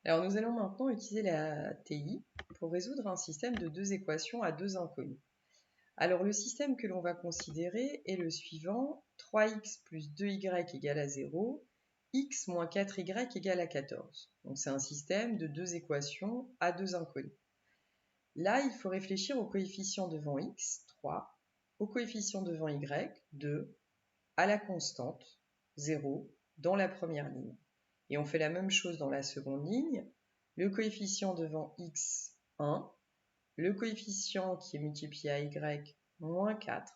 Alors nous allons maintenant utiliser la TI pour résoudre un système de deux équations à deux inconnus. Alors le système que l'on va considérer est le suivant: 3x plus 2y égale à 0, x moins 4y égale à 14. Donc c'est un système de deux équations à deux inconnus. Là, il faut réfléchir au coefficient devant x, 3, au coefficient devant y, 2, à la constante, 0, dans la première ligne. Et on fait la même chose dans la seconde ligne. Le coefficient devant x, 1, le coefficient qui est multiplié à y, moins 4,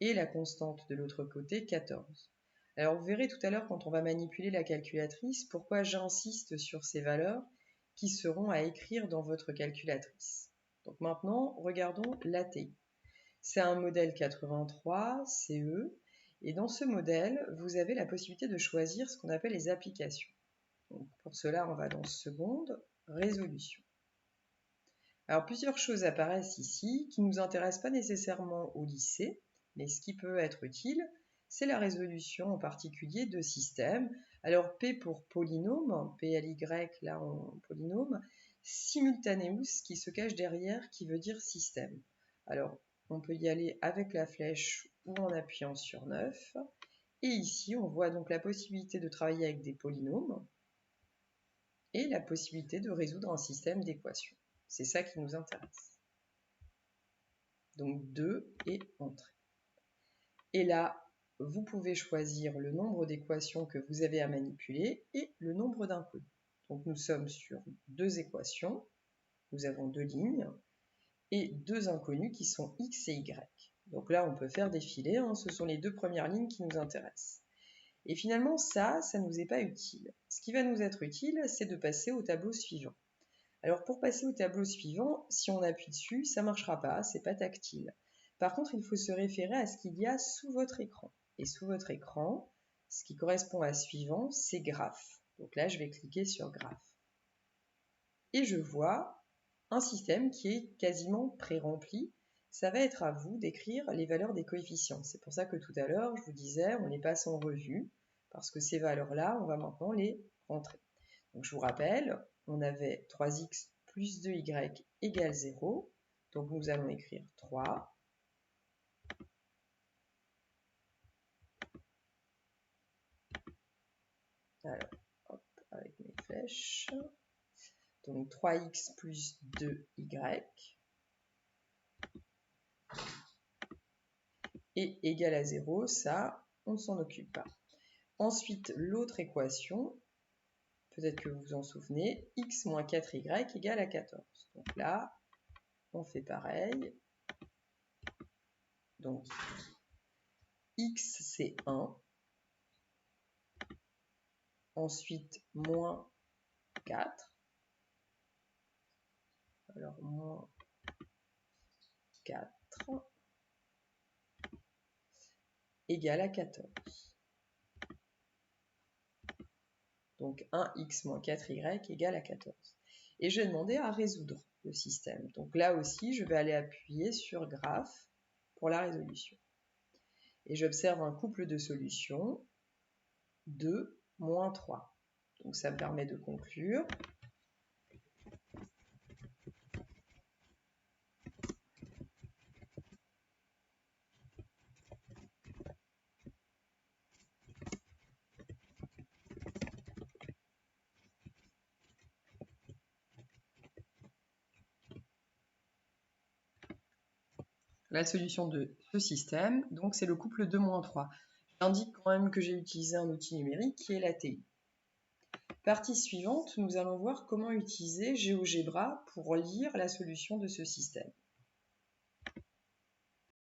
et la constante de l'autre côté, 14. Alors vous verrez tout à l'heure quand on va manipuler la calculatrice pourquoi j'insiste sur ces valeurs qui seront à écrire dans votre calculatrice. Donc maintenant, regardons l'ATI. C'est un modèle 83 CE, et dans ce modèle, vous avez la possibilité de choisir ce qu'on appelle les applications. Donc pour cela, on va dans seconde, résolution. Alors plusieurs choses apparaissent ici qui ne nous intéressent pas nécessairement au lycée, mais ce qui peut être utile, c'est la résolution en particulier de systèmes. Alors P pour polynôme, PLY là en polynôme, simultaneus qui se cache derrière qui veut dire système. Alors on peut y aller avec la flèche ou en appuyant sur 9. Et ici on voit donc la possibilité de travailler avec des polynômes et la possibilité de résoudre un système d'équations. C'est ça qui nous intéresse. Donc 2 et entrée. Et là, vous pouvez choisir le nombre d'équations que vous avez à manipuler et le nombre d'inconnus. Donc nous sommes sur deux équations, nous avons deux lignes et deux inconnus qui sont x et y. Donc là, on peut faire défiler, ce sont les deux premières lignes qui nous intéressent. Et finalement, ça ne nous est pas utile. Ce qui va nous être utile, c'est de passer au tableau suivant. Alors pour passer au tableau suivant, si on appuie dessus, ça ne marchera pas, c'est pas tactile. Par contre, il faut se référer à ce qu'il y a sous votre écran. Et sous votre écran, ce qui correspond à suivant, c'est graphe. Donc là, je vais cliquer sur graphe. Et je vois un système qui est quasiment pré-rempli. Ça va être à vous d'écrire les valeurs des coefficients. C'est pour ça que tout à l'heure, je vous disais, on les passe en revue, parce que ces valeurs-là, on va maintenant les rentrer. Donc je vous rappelle, on avait 3x plus 2y égale 0. Donc nous allons écrire 3. Alors, hop, avec mes flèches. Donc 3x plus 2y. Et égal à 0, ça, on ne s'en occupe pas. Ensuite, l'autre équation, peut-être que vous vous en souvenez, x moins 4y égale à 14. Donc là, on fait pareil. Donc, x c'est 1. Ensuite, moins 4. Alors, moins 4 égale à 14. Donc 1x moins 4y égale à 14. Et je vais demander à résoudre le système. Donc là aussi, je vais aller appuyer sur graphe pour la résolution. Et j'observe un couple de solutions, 2, moins 3. Donc ça me permet de conclure. La solution de ce système, donc c'est le couple 2, moins 3. J'indique quand même que j'ai utilisé un outil numérique qui est la TI. Partie suivante, nous allons voir comment utiliser GeoGebra pour lire la solution de ce système.